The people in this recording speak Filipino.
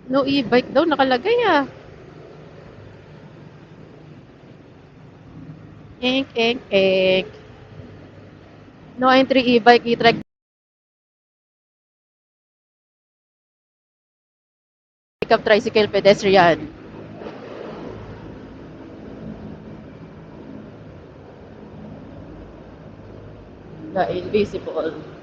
No e-bike daw nakalagay ah. Ek, ek, ek. No entry e-bike, e-trike up tricycle pedestrian. The invisible.